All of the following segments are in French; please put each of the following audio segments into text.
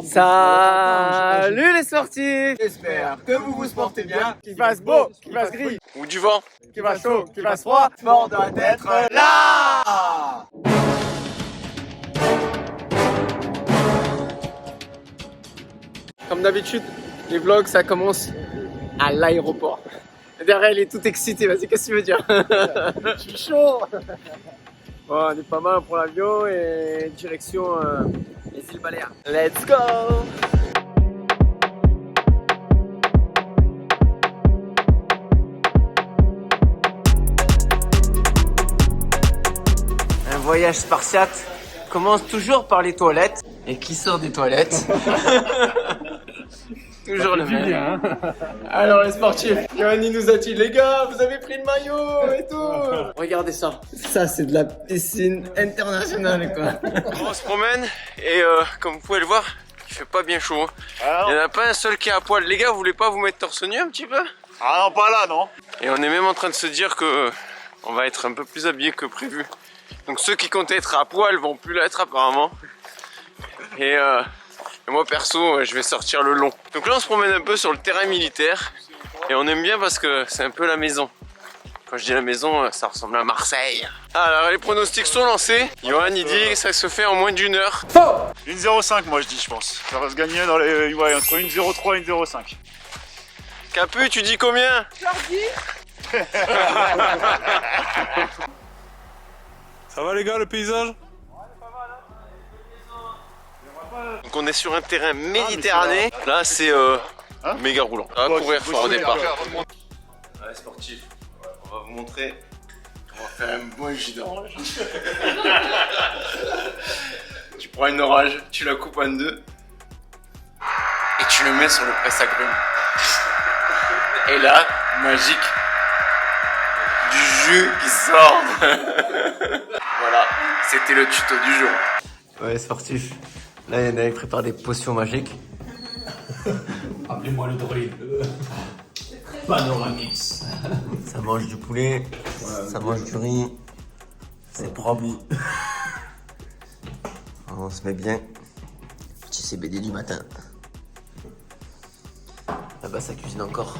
Salut les sportifs! J'espère que vous vous portez bien, Qu'il fasse beau, qu'il fasse gris, Ou du vent. qu'il fasse chaud, qu'il fasse froid, sport doit être là. Comme d'habitude, les vlogs ça commence à l'aéroport. Derrière il est tout excité, vas-y qu'est-ce que tu veux dire? Je suis chaud! Bon, on est pas mal pour l'avion et direction les îles Baléares. Let's go! Un voyage spartiate commence toujours par les toilettes. Et qui sort des toilettes? Toujours le même. Alors les sportifs, Johanny nous a dit les gars, vous avez pris le maillot et tout. Regardez ça. Ça c'est de la piscine internationale quoi. On se promène et comme vous pouvez le voir, il fait pas bien chaud. Il n'y en a pas un seul qui est à poil. Les gars, vous voulez pas vous mettre torse nu un petit peu? Ah non, pas là, non. Et on est même en train de se dire que on va être un peu plus habillés que prévu. Donc ceux qui comptaient être à poil vont plus l'être apparemment. Et moi perso, je vais sortir le long. Donc là on se promène un peu sur le terrain militaire. Et on aime bien parce que c'est un peu la maison. Quand je dis la maison, ça ressemble à Marseille. Alors les pronostics sont lancés. Johan il dit que ça se fait en moins d'une heure. 1,05 moi je dis, je pense. Ça va se gagner dans les... ouais, entre 1,03 et 1,05. Capu, tu dis combien? Ça va les gars le paysage? Donc on est sur un terrain méditerranéen. Là c'est méga roulant. On va courir fort au départ. Allez sportif, on va vous montrer. On va faire un bon jus d'orange. Tu prends une orange, tu la coupes en deux et tu le mets sur le presse-agrumes. Et là, magique, du jus qui sort. Voilà, c'était le tuto du jour. Ouais sportif. Là, il y en a qui préparent des potions magiques. Appelez-moi le druide. Panoramix. Ça mange du poulet, ça mange du riz. C'est propre. On se met bien. Petit CBD du matin. Là-bas, ça cuisine encore.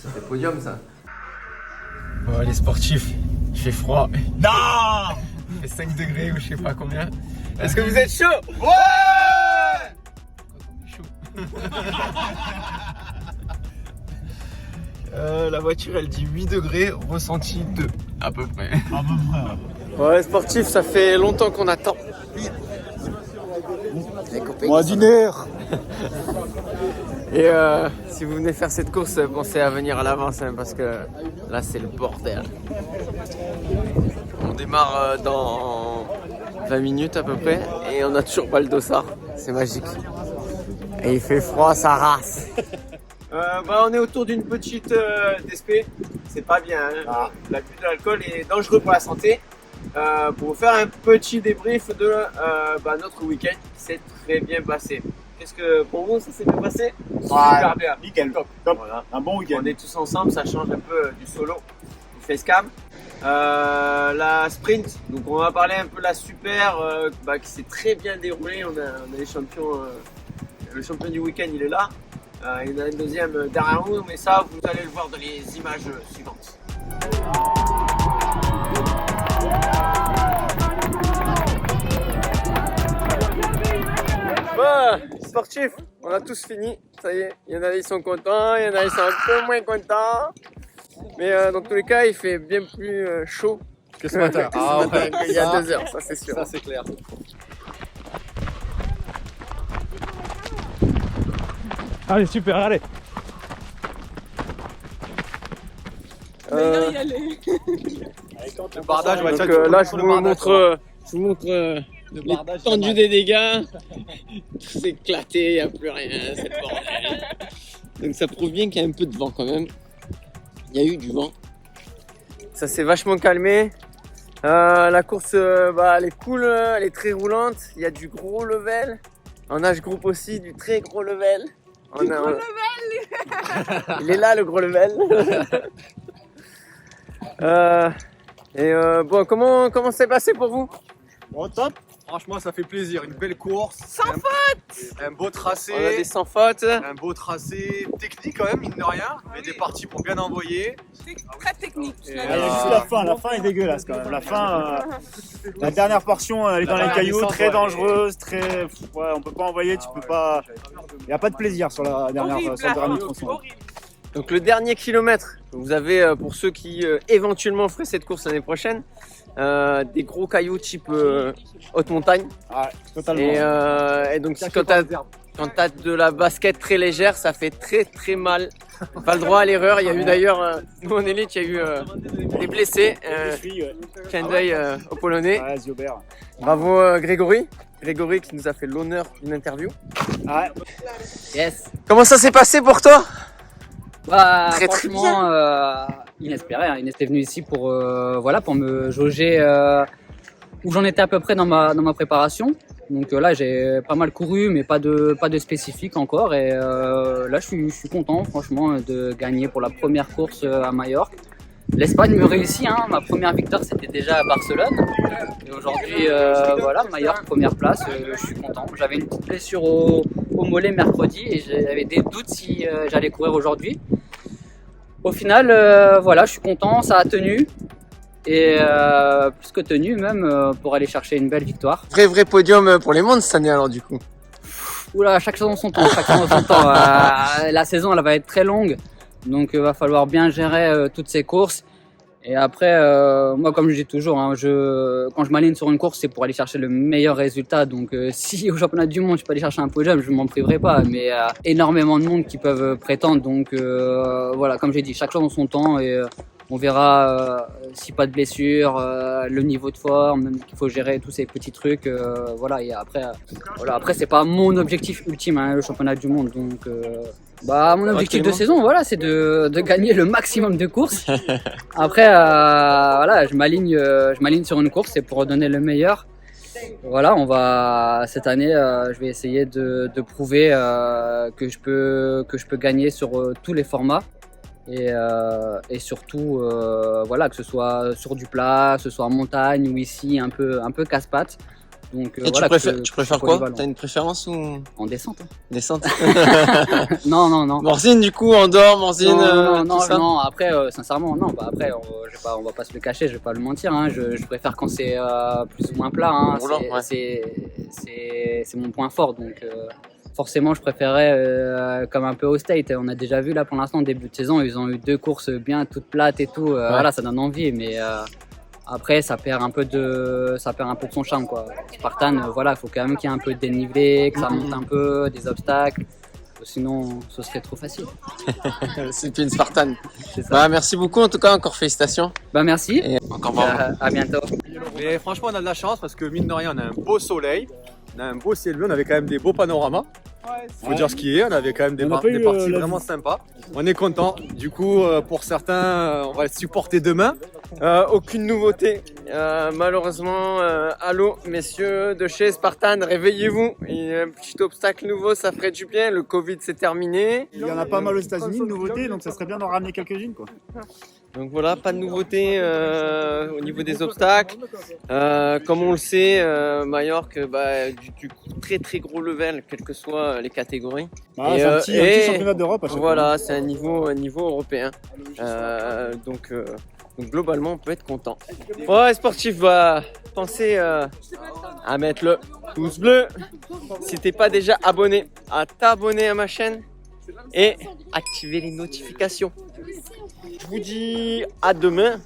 Ça fait podium, ça. Bon les sportifs, il fait froid. Non. Il fait 5 degrés ou je sais pas combien. Est-ce que vous êtes chaud? Ouais. La voiture elle dit 8 degrés, ressenti 2 à peu près. Ouais sportif, ça fait longtemps qu'on attend. Moi dîner. Et si vous venez faire cette course, pensez à venir à l'avance hein, parce que là c'est le bordel. On démarre dans 20 minutes à peu près et on a toujours pas le dossard. C'est magique. Et il fait froid, ça race. On est autour d'une petite DSP. C'est pas bien. Hein. L'abus de l'alcool est dangereux pour la santé. Pour vous faire un petit débrief de notre week-end qui s'est très bien passé. Qu'est-ce que pour vous ça s'est bien passé? Super bien. Nickel. Top. Voilà. Un bon week-end. On est tous ensemble, ça change un peu du solo, du facecam. La sprint, donc on va parler un peu de la super qui s'est très bien déroulée. On a les champions, le champion du week-end il est là. Il y en a une deuxième derrière nous, mais ça vous allez le voir dans les images suivantes. Bon, sportif, on a tous fini, ça y est, il y en a qui sont contents, il y en a qui sont un peu moins contents. Mais dans tous les cas, il fait bien plus chaud que ce matin. Il y a 2 heures, ça c'est sûr. Ça c'est clair. Allez super, allez. Le bardage, Donc là, je vous montre l'étendue des dégâts. Tout s'est éclaté, il n'y a plus rien, c'est le bordel. Donc ça prouve bien qu'il y a un peu de vent quand même. Il y a eu du vent. Ça s'est vachement calmé. La course, elle est cool, elle est très roulante. Il y a du gros level. En âge groupe aussi, du très gros level. Gros level. Il est là le gros level. Bon, comment s'est passé pour vous? Bon, top. Franchement, ça fait plaisir. Une belle course. Sans faute. Un beau tracé. On a des sans faute. Un beau tracé technique quand même, mine de rien. Mais des parties pour bien envoyer. Très technique. Et, Il y a juste la fin est dégueulasse quand même. La fin, la dernière portion, elle est dans les cailloux, très dangereuse, très. Ouais, on peut pas envoyer, tu peux pas. Il n'y a pas de plaisir sur la dernière, sur le dernier tronçon. Donc le dernier kilomètre, vous avez pour ceux qui éventuellement feraient cette course l'année prochaine, des gros cailloux type haute montagne. Ouais, totalement. Et donc quand t'as de la basket très légère, ça fait très mal. Pas le droit à l'erreur. Il y a eu d'ailleurs, nous en élite, il y a eu des blessés. Clin d'œil aux Polonais. Ouais, Ziobert. Bravo Grégory. Grégory qui nous a fait l'honneur d'une interview. Ouais. Yes. Comment ça s'est passé pour toi? Bah, Très franchement, inespéré. Hein. Inès est venu ici pour, voilà, pour me jauger où j'en étais à peu près dans ma préparation. Donc là, j'ai pas mal couru, mais pas de spécifique encore. Et là, je suis content, franchement, de gagner pour la première course à Majorque. L'Espagne me réussit. Hein. Ma première victoire, c'était déjà à Barcelone. Et aujourd'hui, voilà, Majorque, première place. Je suis content. J'avais une petite blessure au mollet mercredi et j'avais des doutes si j'allais courir aujourd'hui. Au final, voilà, je suis content, ça a tenu. Et plus que tenu même pour aller chercher une belle victoire. Vrai podium pour les mondes cette année alors du coup. Oula, chaque saison son temps, chaque saison son temps. La saison elle va être très longue, donc il va falloir bien gérer toutes ces courses. Et après, moi comme je dis toujours, hein, quand je m'aligne sur une course, c'est pour aller chercher le meilleur résultat. Donc si au championnat du monde je peux aller chercher un podium, je m'en priverai pas. Mais énormément de monde qui peuvent prétendre. Donc voilà, comme j'ai dit, chaque chose en son temps et on verra si pas de blessure, le niveau de forme, qu'il faut gérer tous ces petits trucs. Voilà, et après c'est pas mon objectif ultime, hein, le championnat du monde. Donc mon objectif de saison, voilà, c'est de gagner le maximum de courses. Après, voilà, je m'aligne sur une course, c'est pour donner le meilleur. Voilà, cette année, je vais essayer de prouver que je peux gagner sur tous les formats. Et surtout, voilà, que ce soit sur du plat, que ce soit en montagne ou ici, un peu casse-pattes. Donc, et voilà, tu préfères quoi? T'as une préférence ou en descente? Hein. Descente. Non. Morzine du coup, Andorre, Morzine, tout ça. Non, après, sincèrement, non. Bah, après, on va pas se le cacher, je vais pas le mentir. Hein. Je préfère quand c'est plus ou moins plat. Hein. Roulant, C'est mon point fort. Donc, forcément, je préférais comme un peu au State. On a déjà vu là pour l'instant, début de saison, ils ont eu 2 courses bien toutes plates et tout. Voilà, ça donne envie. Mais après, ça perd un peu de son charme, quoi. Spartan, voilà, il faut quand même qu'il y ait un peu de dénivelé, que ça monte un peu, des obstacles. Sinon, ce serait trop facile. C'est une Spartan. C'est ça. Bah, merci beaucoup en tout cas, encore félicitations. Bah merci. Et encore bravo. À bientôt. Mais franchement, on a de la chance parce que mine de rien, on a un beau soleil, on a un beau ciel bleu, on avait quand même des beaux panoramas. Faut dire ce qui est, on avait quand même des parties vraiment sympas. On est content. Du coup, pour certains, on va supporter demain. Aucune nouveauté, malheureusement. Allô, messieurs de chez Spartan, réveillez-vous. Il y a un petit obstacle nouveau, ça ferait du bien. Le Covid c'est terminé. Il y en a pas mal aux États-Unis de nouveautés, donc ça serait bien d'en ramener quelques-unes, quoi. Donc voilà, pas de nouveauté au niveau des obstacles. Comme on le sait, Majorque, du coup, très gros level, quelles que soient les catégories. Ah, c'est un petit championnat d'Europe à chaque fois. Voilà, c'est un niveau européen. Donc globalement, on peut être content. Ouais, sportif, pensez à mettre le pouce bleu. Si t'es pas déjà abonné, à t'abonner à ma chaîne et activer les notifications. Je vous dis à demain,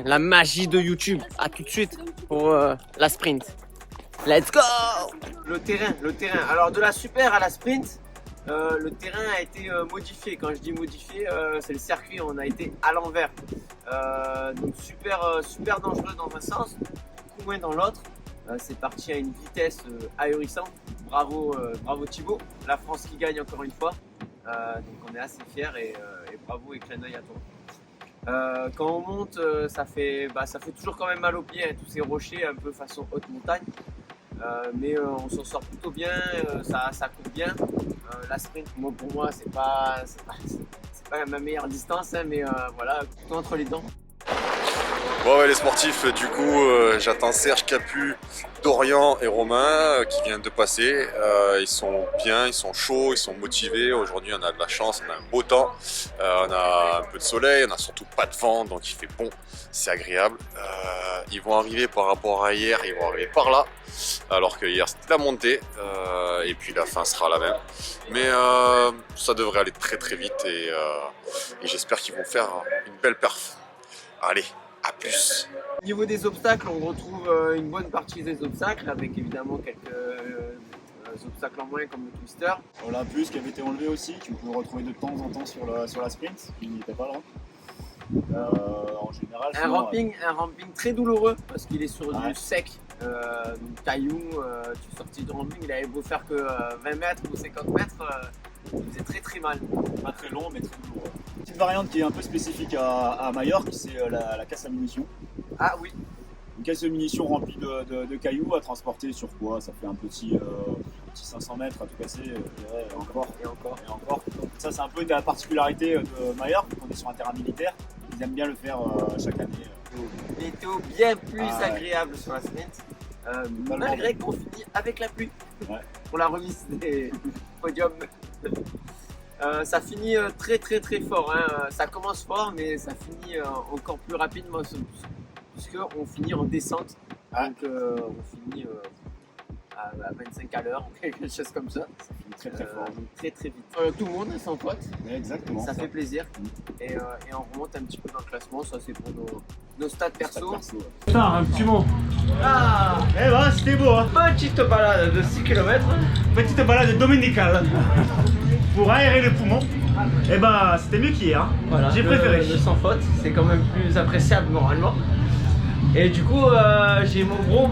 la magie de YouTube. À tout de suite pour la sprint. Let's go! Le terrain. Alors de la super à la sprint, le terrain a été modifié. Quand je dis modifié, c'est le circuit, on a été à l'envers. Donc super dangereux dans un sens, beaucoup moins dans l'autre. C'est parti à une vitesse ahurissante. Bravo Thibaut, la France qui gagne encore une fois. Donc on est assez fiers et bravo et clin d'œil à toi. Quand on monte, ça fait toujours quand même mal aux pieds, hein, tous ces rochers un peu façon haute montagne. Mais on s'en sort plutôt bien, ça court bien. La sprint, pour moi, c'est pas ma meilleure distance, hein, mais voilà, tout entre les dents. Bon, ouais, les sportifs, du coup, j'attends Serge, Capu, Dorian et Romain qui viennent de passer. Ils sont bien, ils sont chauds, ils sont motivés. Aujourd'hui, on a de la chance, on a un beau temps, on a un peu de soleil, on a surtout pas de vent, donc il fait bon, c'est agréable. Ils vont arriver par rapport à hier, ils vont arriver par là, alors que hier c'était la montée, et puis la fin sera la même. Mais ça devrait aller très très vite et j'espère qu'ils vont faire une belle perf. Allez, à plus. Au niveau des obstacles, on retrouve une bonne partie des obstacles, avec évidemment quelques obstacles en moins comme le twister. Olympus qui avait été enlevé aussi, tu peux retrouver de temps en temps sur la sprint, il n'était pas là. En général, Un ramping très douloureux parce qu'il est sur du sec, caillou. Tu sortis du ramping, il avait beau faire que 20 mètres ou 50 mètres, il faisait très très mal. Pas très long mais très douloureux. Petite variante qui est un peu spécifique à Majorque, c'est la caisse à munitions. Ah oui. Une caisse de munitions remplie de cailloux à transporter sur quoi? Ça fait un petit 500 mètres à tout casser, et encore. Donc ça c'est un peu la particularité de Majorque, on est sur un terrain militaire. Ils aiment bien le faire chaque année. Météo bien plus agréable sur la sprint, malgré qu'on finit avec la pluie. Ouais. Pour la remise des podiums. Ça finit très très très fort, hein. Ça commence fort mais ça finit encore plus rapidement puisqu'on finit en descente, donc on finit à 25 à l'heure ou quelque chose comme ça. Ça finit très très fort. Donc très très vite. Tout le monde sans faute, Exactement. ça fait plaisir et on remonte un petit peu dans le classement, ça c'est pour nos stats perso. Putain, un petit mot. Ah, Eh ben c'était beau hein. petite balade de 6 km. Petite balade dominicale pour aérer les poumons. Eh ben c'était mieux qu'hier, hein. Voilà, J'ai préféré. Le sans faute, c'est quand même plus appréciable moralement. Et du coup, j'ai mon gros,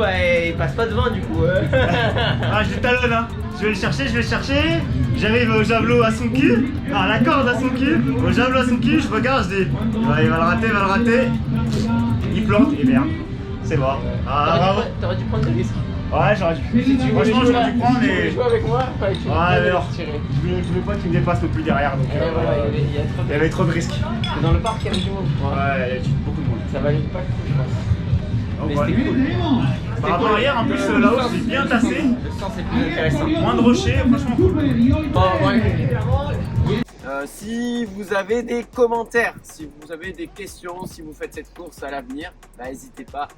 il passe pas devant du coup. Ah je le talonne hein. Je vais le chercher. J'arrive au javelot à son cul, à la corde à son cul, au javelot à son cul, je regarde, je dis il va le rater. Il plante et merde. C'est mort. Ah bravo. T'aurais dû prendre des risques. Ouais j'aurais dû. Franchement j'aurais dû prendre mais. Jouer avec moi, fallait que tu tirer. Je voulais pas qu'il me dépasse le plus derrière donc. Il y avait trop de risques. Et dans le parc, il y avait du monde. Ouais, il y avait beaucoup de monde. Ça valait pas le coup, je pense. Donc, Mais ouais. c'était cool. Par rapport à hier, en plus là-haut c'est bien tassé. Le sens est plus intéressant. Moins de rochers, franchement cool. Si vous avez des commentaires, si vous avez des questions, si vous faites cette course à l'avenir, n'hésitez pas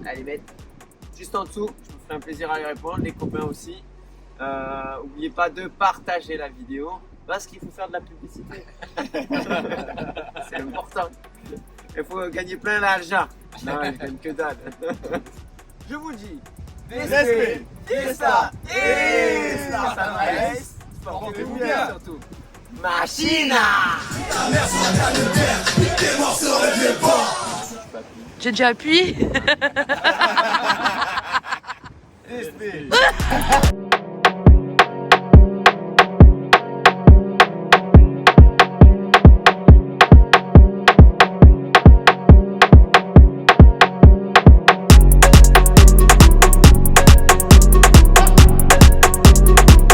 à les mettre juste en dessous. Je vous ferai un plaisir à y répondre, les copains aussi. N'oubliez pas de partager la vidéo parce qu'il faut faire de la publicité. C'est important. Il faut gagner plein d'argent. Non, je gagne que dalle. Je vous dis, Respect, fiesta et ça reste. Portez-vous bien surtout. Machina! J'ai déjà appuyé. Respect.